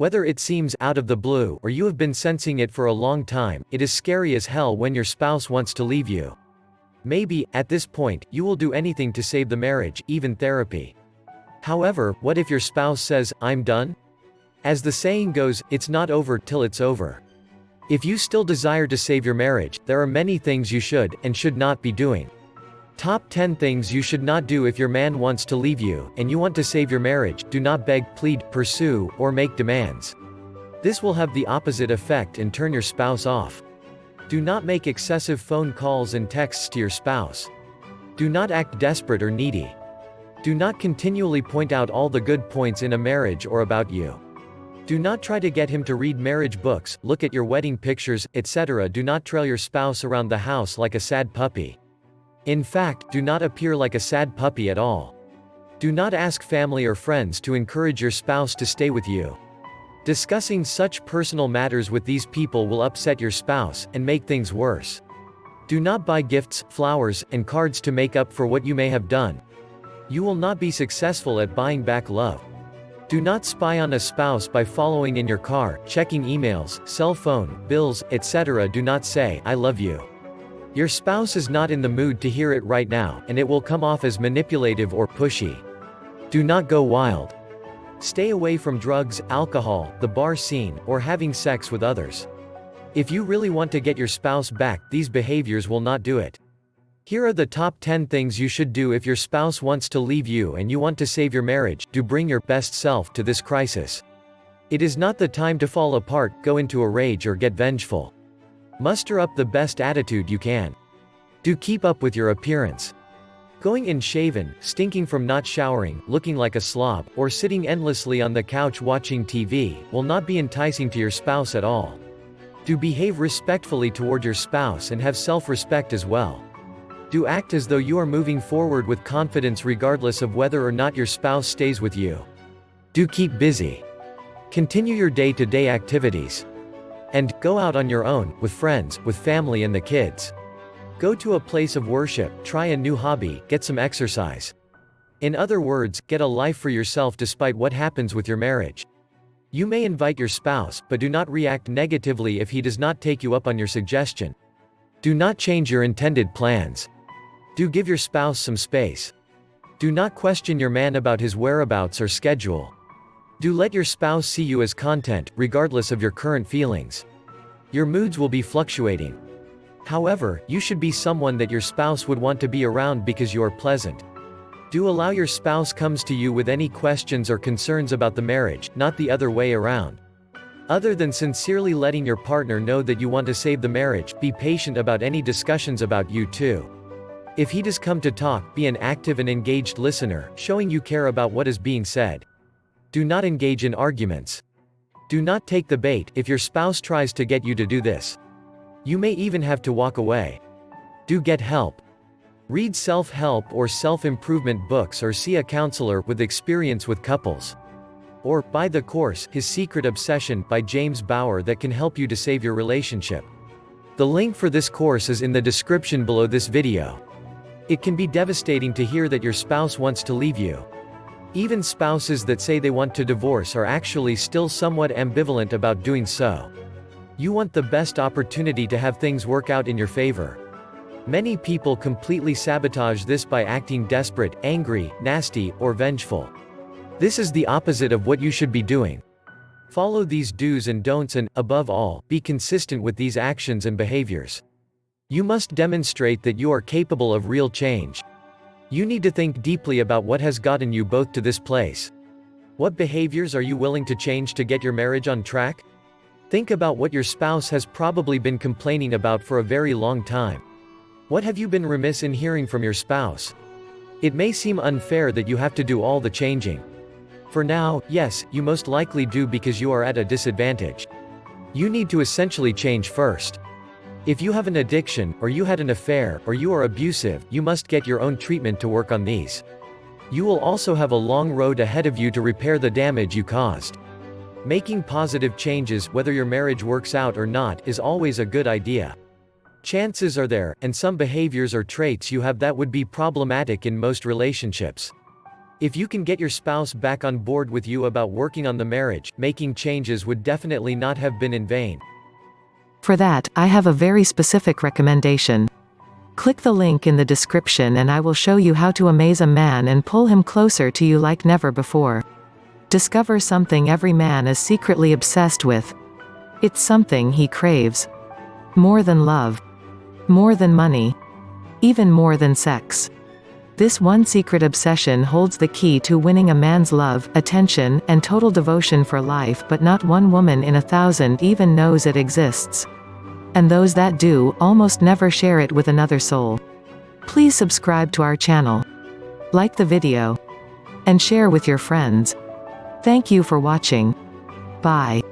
Whether it seems out of the blue or you have been sensing it for a long time, it is scary as hell when your spouse wants to leave you. Maybe, at this point, you will do anything to save the marriage, even therapy. However, what if your spouse says, "I'm done"? As the saying goes, it's not over till it's over. If you still desire to save your marriage, there are many things you should, and should not be doing. Top 10 things you should not do if your man wants to leave you, and you want to save your marriage. Do not beg, plead, pursue, or make demands. This will have the opposite effect and turn your spouse off. Do not make excessive phone calls and texts to your spouse. Do not act desperate or needy. Do not continually point out all the good points in a marriage or about you. Do not try to get him to read marriage books, look at your wedding pictures, etc. Do not trail your spouse around the house like a sad puppy. In fact, do not appear like a sad puppy at all. Do not ask family or friends to encourage your spouse to stay with you. Discussing such personal matters with these people will upset your spouse, and make things worse. Do not buy gifts, flowers, and cards to make up for what you may have done. You will not be successful at buying back love. Do not spy on a spouse by following in your car, checking emails, cell phone, bills, etc. Do not say, "I love you." Your spouse is not in the mood to hear it right now, and it will come off as manipulative or pushy. Do not go wild. Stay away from drugs, alcohol, the bar scene, or having sex with others. If you really want to get your spouse back, these behaviors will not do it. Here are the top 10 things you should do if your spouse wants to leave you and you want to save your marriage. Do bring your best self to this crisis. It is not the time to fall apart, go into a rage, or get vengeful. Muster up the best attitude you can. Do keep up with your appearance. Going in shaven, stinking from not showering, looking like a slob, or sitting endlessly on the couch watching TV, will not be enticing to your spouse at all. Do behave respectfully toward your spouse and have self-respect as well. Do act as though you are moving forward with confidence regardless of whether or not your spouse stays with you. Do keep busy. Continue your day-to-day activities. And, go out on your own, with friends, with family and the kids. Go to a place of worship, try a new hobby, get some exercise. In other words, get a life for yourself despite what happens with your marriage. You may invite your spouse, but do not react negatively if he does not take you up on your suggestion. Do not change your intended plans. Do give your spouse some space. Do not question your man about his whereabouts or schedule. Do let your spouse see you as content, regardless of your current feelings. Your moods will be fluctuating. However, you should be someone that your spouse would want to be around because you are pleasant. Do allow your spouse comes to you with any questions or concerns about the marriage, not the other way around. Other than sincerely letting your partner know that you want to save the marriage, be patient about any discussions about you too. If he does come to talk, be an active and engaged listener, showing you care about what is being said. Do not engage in arguments. Do not take the bait if your spouse tries to get you to do this. You may even have to walk away. Do get help. Read self-help or self-improvement books or see a counselor with experience with couples. Or, buy the course, His Secret Obsession, by James Bauer, that can help you to save your relationship. The link for this course is in the description below this video. It can be devastating to hear that your spouse wants to leave you. Even spouses that say they want to divorce are actually still somewhat ambivalent about doing so. You want the best opportunity to have things work out in your favor. Many people completely sabotage this by acting desperate, angry, nasty, or vengeful. This is the opposite of what you should be doing. Follow these do's and don'ts and, above all, be consistent with these actions and behaviors. You must demonstrate that you are capable of real change. You need to think deeply about what has gotten you both to this place. What behaviors are you willing to change to get your marriage on track? Think about what your spouse has probably been complaining about for a very long time. What have you been remiss in hearing from your spouse? It may seem unfair that you have to do all the changing. For now, yes, you most likely do because you are at a disadvantage. You need to essentially change first. If you have an addiction, or you had an affair, or you are abusive, you must get your own treatment to work on these. You will also have a long road ahead of you to repair the damage you caused. Making positive changes, whether your marriage works out or not, is always a good idea. Chances are there, and some behaviors or traits you have that would be problematic in most relationships. If you can get your spouse back on board with you about working on the marriage, making changes would definitely not have been in vain. For that, I have a very specific recommendation. Click the link in the description and I will show you how to amaze a man and pull him closer to you like never before. Discover something every man is secretly obsessed with. It's something he craves. More than love. More than money. Even more than sex. This one secret obsession holds the key to winning a man's love, attention, and total devotion for life, but not one woman in 1,000 even knows it exists. And those that do, almost never share it with another soul. Please subscribe to our channel. Like the video. And share with your friends. Thank you for watching. Bye.